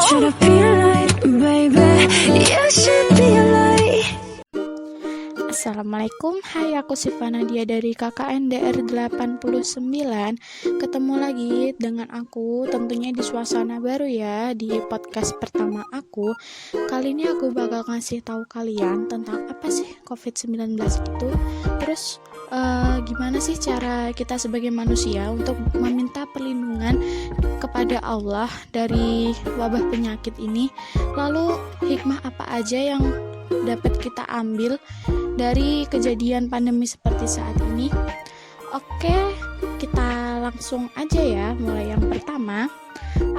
try to be a light, baby. You should be a light. Assalamualaikum, hai aku Siva Nadia dari KKNDR 89. Ketemu lagi dengan aku tentunya di suasana baru ya, di podcast pertama aku. Kali ini aku bakal ngasih tahu kalian tentang apa sih COVID-19 itu. Terus gimana sih cara kita sebagai manusia untuk meminta perlindungan kepada Allah dari wabah penyakit ini. Lalu hikmah apa aja yang dapat kita ambil dari kejadian pandemi seperti saat ini? Oke, kita langsung aja ya. Mulai yang pertama,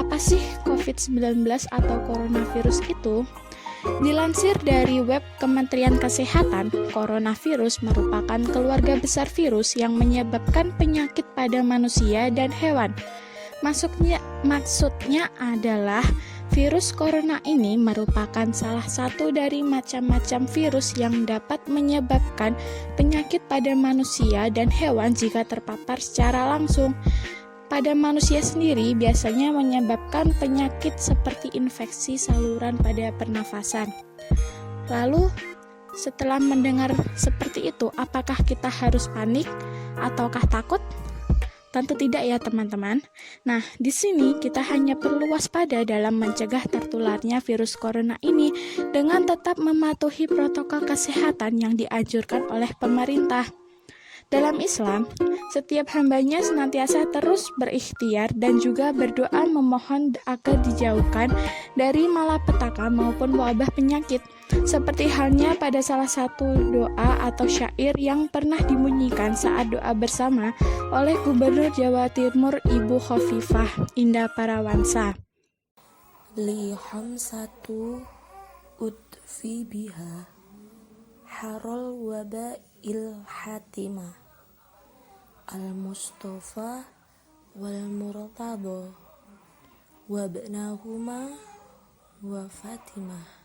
apa sih COVID-19 atau coronavirus itu? Dilansir dari web Kementerian Kesehatan, coronavirus merupakan keluarga besar virus yang menyebabkan penyakit pada manusia dan hewan. Maksudnya adalah virus corona ini merupakan salah satu dari macam-macam virus yang dapat menyebabkan penyakit pada manusia dan hewan jika terpapar secara langsung. Pada manusia sendiri biasanya menyebabkan penyakit seperti infeksi saluran pada pernafasan. Lalu, setelah mendengar seperti itu, apakah kita harus panik ataukah takut? Tentu tidak ya teman-teman. Nah, di sini kita hanya perlu waspada dalam mencegah tertularnya virus corona ini dengan tetap mematuhi protokol kesehatan yang dianjurkan oleh pemerintah. Dalam Islam, setiap hambanya senantiasa terus berikhtiar dan juga berdoa memohon agar dijauhkan dari malapetaka maupun wabah penyakit. Seperti halnya pada salah satu doa atau syair yang pernah dibunyikan saat doa bersama oleh Gubernur Jawa Timur Ibu Khofifah Indah Parawansa. Li hamsatu udfi biha harol waba il hatimah al-Mustafa wal Murtaba wabnahuma wa Fatimah.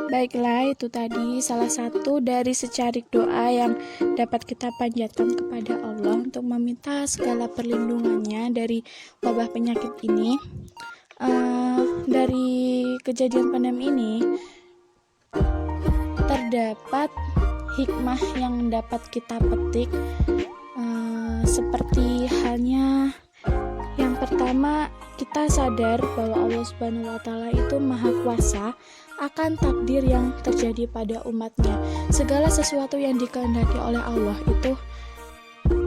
Baiklah, itu tadi salah satu dari secarik doa yang dapat kita panjatkan kepada Allah untuk meminta segala perlindungannya dari wabah penyakit ini. Dari kejadian pandemi ini terdapat hikmah yang dapat kita petik, seperti halnya yang pertama, kita sadar bahwa Allah Subhanahu wa Ta'ala itu Maha Kuasa akan takdir yang terjadi pada umatnya. Segala sesuatu yang dikehendaki oleh Allah itu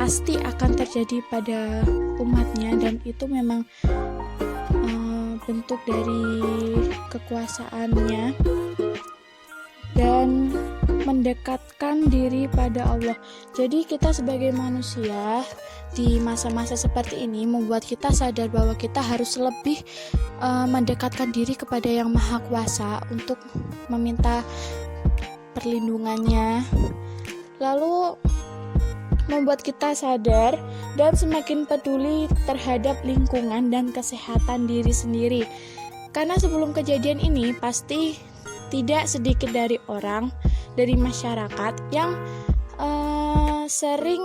pasti akan terjadi pada umatnya, dan itu memang bentuk dari kekuasaannya dan mendekatkan diri pada Allah. Jadi kita sebagai manusia di masa-masa seperti ini membuat kita sadar bahwa kita harus lebih mendekatkan diri kepada Yang Maha Kuasa untuk meminta perlindungannya. Lalu membuat kita sadar dan semakin peduli terhadap lingkungan dan kesehatan diri sendiri. Karena sebelum kejadian ini pasti tidak sedikit dari orang, dari masyarakat yang sering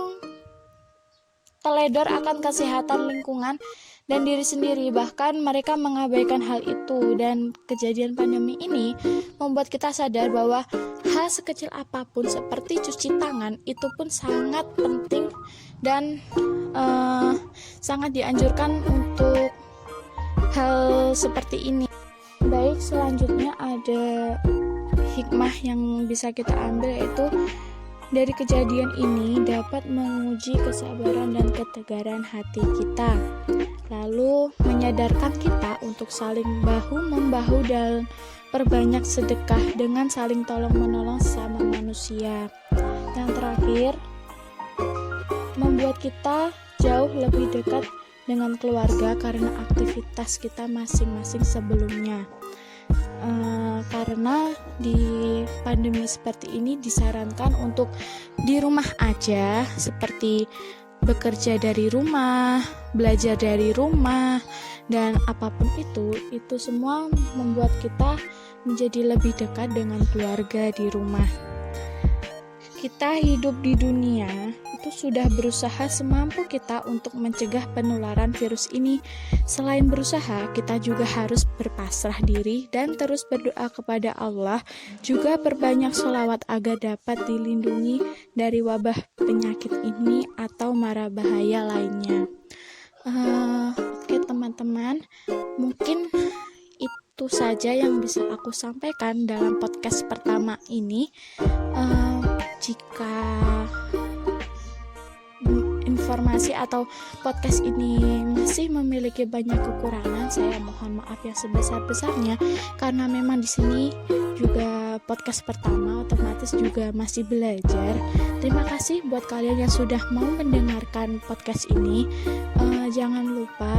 teledor akan kesehatan lingkungan dan diri sendiri, bahkan mereka mengabaikan hal itu. Dan kejadian pandemi ini membuat kita sadar bahwa hal sekecil apapun seperti cuci tangan itu pun sangat penting dan sangat dianjurkan untuk hal seperti ini. Baik, selanjutnya ada hikmah yang bisa kita ambil, yaitu dari kejadian ini dapat menguji kesabaran dan ketegaran hati kita, lalu menyadarkan kita untuk saling bahu-membahu dan perbanyak sedekah dengan saling tolong-menolong sesama manusia. Yang terakhir, membuat kita jauh lebih dekat dengan keluarga karena aktivitas kita masing-masing sebelumnya. Karena di pandemi seperti ini disarankan untuk di rumah aja, seperti bekerja dari rumah, belajar dari rumah, dan apapun itu semua membuat kita menjadi lebih dekat dengan keluarga di rumah. kita hidup di dunia itu sudah berusaha semampu kita untuk mencegah penularan virus ini. Selain berusaha, kita juga harus berpasrah diri dan terus berdoa kepada Allah, juga perbanyak sholawat agar dapat dilindungi dari wabah penyakit ini atau mara bahaya lainnya. Oke teman-teman, mungkin itu saja yang bisa aku sampaikan dalam podcast pertama ini. Jika informasi atau podcast ini masih memiliki banyak kekurangan, saya mohon maaf yang sebesar-besarnya, karena memang di sini juga podcast pertama, otomatis juga masih belajar. Terima kasih buat kalian yang sudah mau mendengarkan podcast ini. Jangan lupa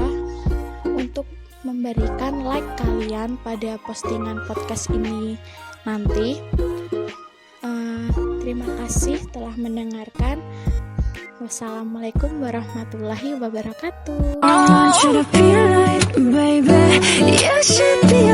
untuk memberikan like kalian pada postingan podcast ini nanti. Terima kasih telah mendengarkan. Wassalamualaikum warahmatullahi wabarakatuh. I want you to be right, baby. You should be